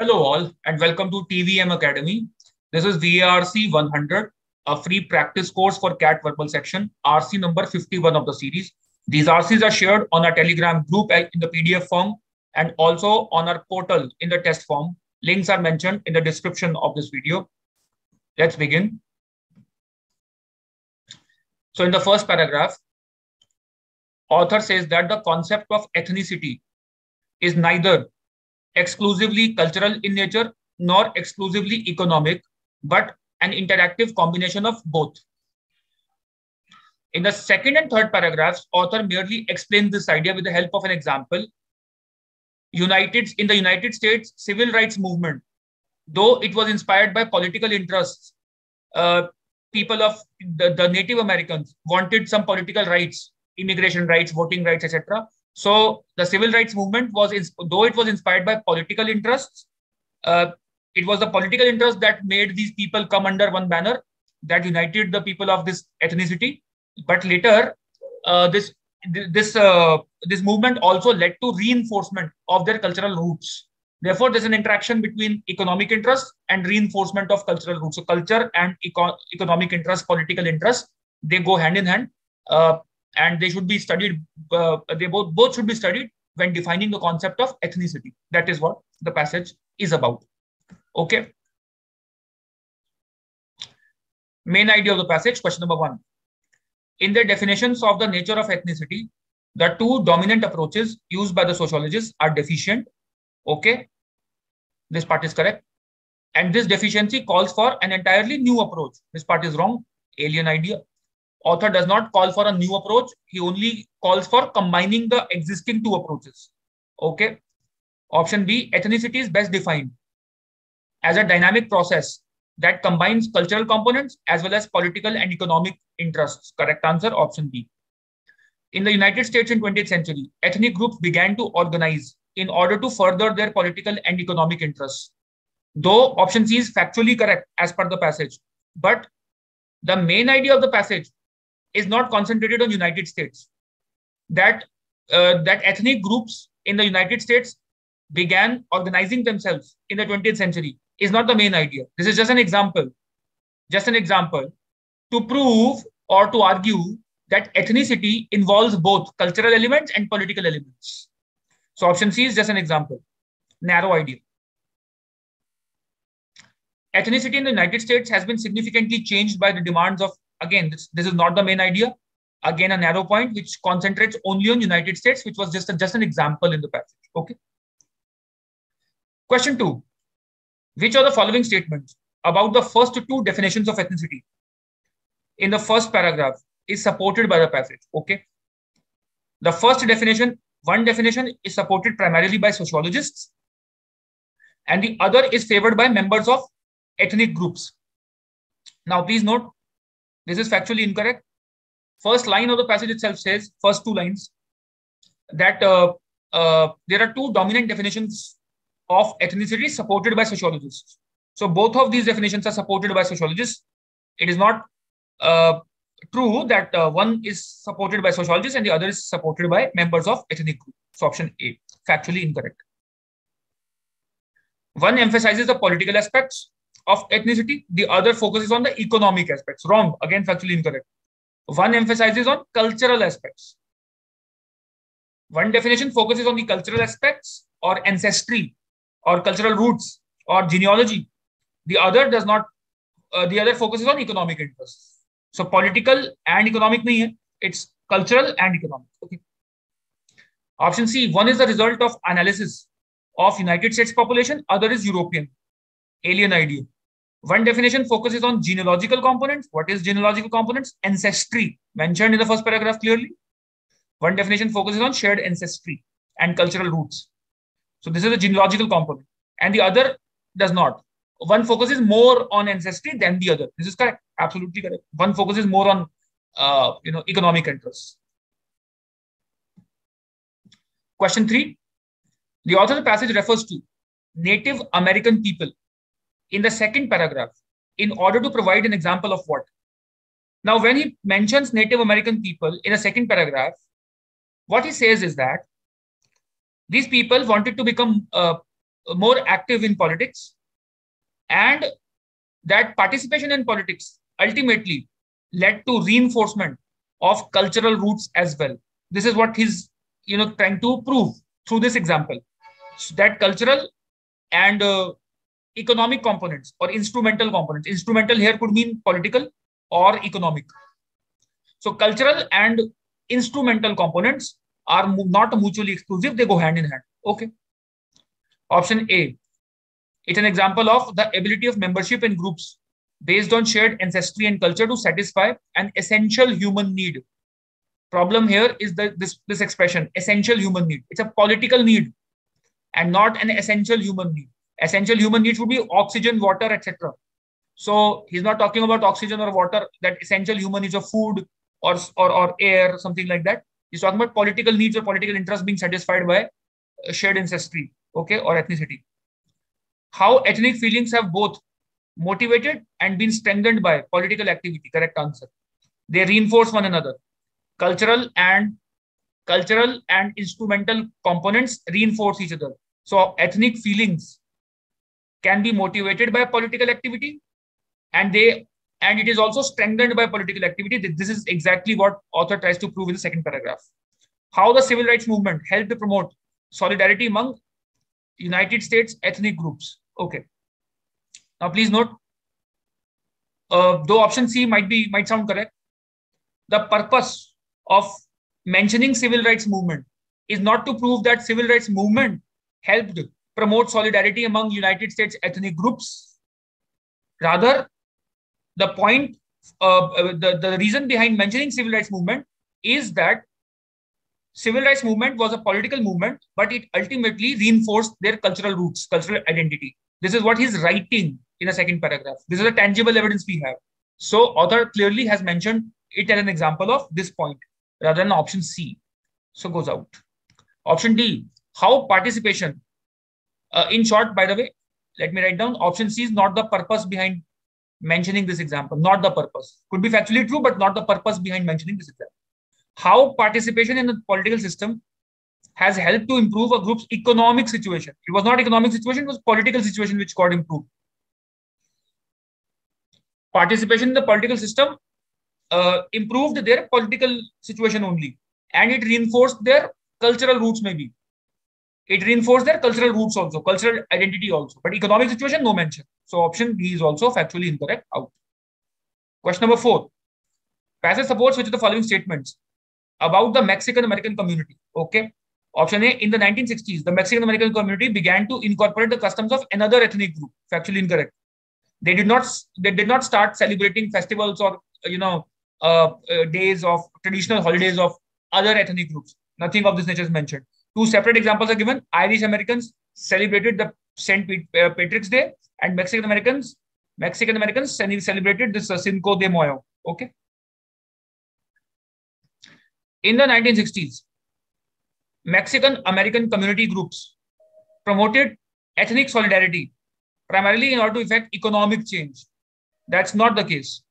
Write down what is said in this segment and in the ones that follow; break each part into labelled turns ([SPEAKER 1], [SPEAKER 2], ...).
[SPEAKER 1] Hello all and welcome to TVM Academy. This is VARC 100, a free practice course for CAT verbal section, RC number 51 of the series. These RCs are shared on our Telegram group in the PDF form and also on our portal in the test form. Links are mentioned in the description of this video. Let's begin. So in the first paragraph, author says that the concept of ethnicity is neither exclusively cultural in nature nor exclusively economic, but an interactive combination of both. In the second and third paragraphs, author merely explains this idea with the help of an example. In the United States civil rights movement, though it was inspired by political interests, people of the Native Americans wanted some political rights, immigration rights, voting rights, etc. So the civil rights movement though it was inspired by political interests, it was the political interest that made these people come under one banner that united the people of this ethnicity. But later, this movement also led to reinforcement of their cultural roots. Therefore, there's an interaction between economic interest and reinforcement of cultural roots. So culture and economic interest, political interest, they go hand in hand. And they should be studied. They both should be studied when defining the concept of ethnicity. That is what the passage is about. Okay. Main idea of the passage, question number 1. In their definitions of the nature of ethnicity, the two dominant approaches used by the sociologists are deficient. Okay. This part is correct. And this deficiency calls for an entirely new approach. This part is wrong. Alien idea. Author does not call for a new approach. He only calls for combining the existing two approaches. Okay. Option B, ethnicity is best defined as a dynamic process that combines cultural components as well as political and economic interests. Correct answer, option B. In the United States in 20th century, ethnic groups began to organize in order to further their political and economic interests. Though option C is factually correct as per the passage, but the main idea of the passage is not concentrated on United States. That ethnic groups in the United States began organizing themselves in the 20th century is not the main idea. This is just an example to prove or to argue that ethnicity involves both cultural elements and political elements. So option C is just an example, narrow idea. Ethnicity in the United States has been significantly changed by the demands of, again, this is not the main idea. Again, a narrow point which concentrates only on United States, which was just an example in the passage. Okay. Question 2. Which of the following statements about the first two definitions of ethnicity in the first paragraph is supported by the passage? Okay. The first definition, one definition is supported primarily by sociologists, and the other is favored by members of ethnic groups. Now, please note, this is factually incorrect. First line of the passage itself says, first two lines, that there are two dominant definitions of ethnicity supported by sociologists. So both of these definitions are supported by sociologists. It is not true that one is supported by sociologists and the other is supported by members of ethnic group. So option A, factually incorrect. One emphasizes the political aspects of ethnicity, the other focuses on the economic aspects. Wrong, again factually incorrect. One emphasizes on cultural aspects. One definition focuses on the cultural aspects or ancestry or cultural roots or genealogy. The other does not, the other focuses on economic interests. So political and economic nahi hai, it's cultural and economic. Okay. Option C, one is the result of analysis of United States population, other is European. Alien idea. One definition focuses on genealogical components. What is genealogical components? Ancestry, mentioned in the first paragraph clearly. One definition focuses on shared ancestry and cultural roots. So this is a genealogical component. And the other does not. One focuses more on ancestry than the other. This is correct. Absolutely correct. One focuses more on economic interests. Question 3. The author of the passage refers to Native American people in the second paragraph in order to provide an example of what? Now, when he mentions Native American people in the second paragraph, what he says is that these people wanted to become more active in politics, and that participation in politics ultimately led to reinforcement of cultural roots as well. This is what he's trying to prove through this example. So that cultural and economic components or instrumental components. Instrumental here could mean political or economic. So cultural and instrumental components are not mutually exclusive. They go hand in hand. Okay. Option A. It's an example of the ability of membership in groups based on shared ancestry and culture to satisfy an essential human need. Problem here is this expression, essential human need. It's a political need and not an essential human need. Essential human needs would be oxygen, water, etc. So he's not talking about oxygen or water, that essential human needs of food or air, something like that. He's talking about political needs or political interests being satisfied by shared ancestry, okay, or ethnicity. How ethnic feelings have both motivated and been strengthened by political activity. Correct answer. They reinforce one another. Cultural and instrumental components reinforce each other. So ethnic feelings can be motivated by political activity, and it is also strengthened by political activity. This is exactly what author tries to prove in the second paragraph. How the civil rights movement helped to promote solidarity among United States ethnic groups. Okay. Now please note, though option C might sound correct, the purpose of mentioning civil rights movement is not to prove that civil rights movement helped promote solidarity among United States ethnic groups. Rather, the point, the reason behind mentioning civil rights movement is that civil rights movement was a political movement, but it ultimately reinforced their cultural roots, cultural identity. This is what he's writing in a second paragraph. This is a tangible evidence we have. So author clearly has mentioned it as an example of this point rather than option C. So goes out. Option D, how participation. In short, by the way, let me write down, option C is not the purpose behind mentioning this example, not the purpose. Could be factually true, but not the purpose behind mentioning this example. How participation in the political system has helped to improve a group's economic situation. It was not economic situation, it was political situation which got improved. Participation in the political system improved their political situation only, and it reinforced their cultural roots maybe. It reinforced their cultural roots also, cultural identity also. But economic situation, no mention. So option D is also factually incorrect. Out. Question number 4. Passage supports which of the following statements about the Mexican-American community. Okay. Option A, in the 1960s, the Mexican-American community began to incorporate the customs of another ethnic group. Factually incorrect. They did not start celebrating festivals or days of traditional holidays of other ethnic groups. Nothing of this nature is mentioned. 2 separate examples are given. Irish Americans celebrated the St. Patrick's Day, and Mexican Americans celebrated this Cinco de Mayo. Okay. In the 1960s, Mexican-American community groups promoted ethnic solidarity primarily in order to effect economic change. That's not the case.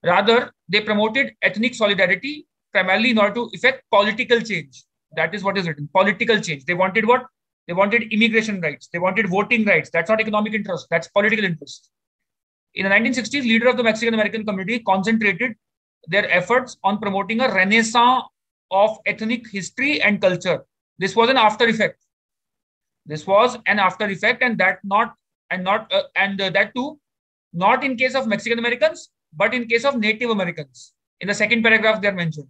[SPEAKER 1] Rather, they promoted ethnic solidarity primarily in order to effect political change. That is what is written. Political change. They wanted what? They wanted immigration rights. They wanted voting rights. That's not economic interest. That's political interest. In the 1960s, leaders of the Mexican-American community concentrated their efforts on promoting a renaissance of ethnic history and culture. This was an after effect. This was an after effect, and that too, not in case of Mexican Americans, but in case of Native Americans. In the second paragraph, they are mentioned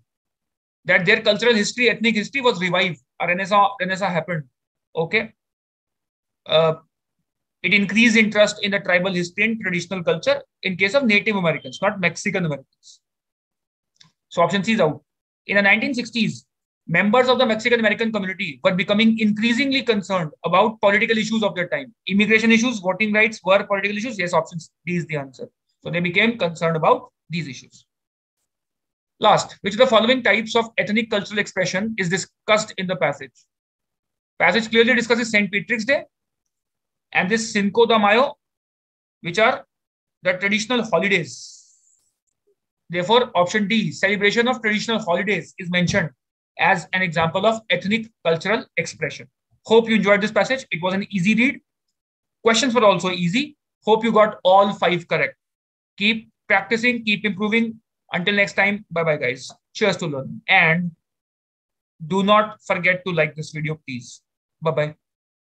[SPEAKER 1] that their cultural history, ethnic history was revived. A renaissance happened. Okay. It increased interest in the tribal history and traditional culture in case of Native Americans, not Mexican Americans. So option C is out. In the 1960s, members of the Mexican American community were becoming increasingly concerned about political issues of their time. Immigration issues, voting rights were political issues. Yes, option D is the answer. So they became concerned about these issues. Last, which of the following types of ethnic cultural expression is discussed in the passage? Passage clearly discusses St. Patrick's Day and this Cinco de Mayo, which are the traditional holidays. Therefore, option D, celebration of traditional holidays, is mentioned as an example of ethnic cultural expression. Hope you enjoyed this passage. It was an easy read. Questions were also easy. Hope you got all 5 correct. Keep practicing, keep improving. Until next time, bye-bye, guys. Cheers to learning. And do not forget to like this video, please. Bye-bye.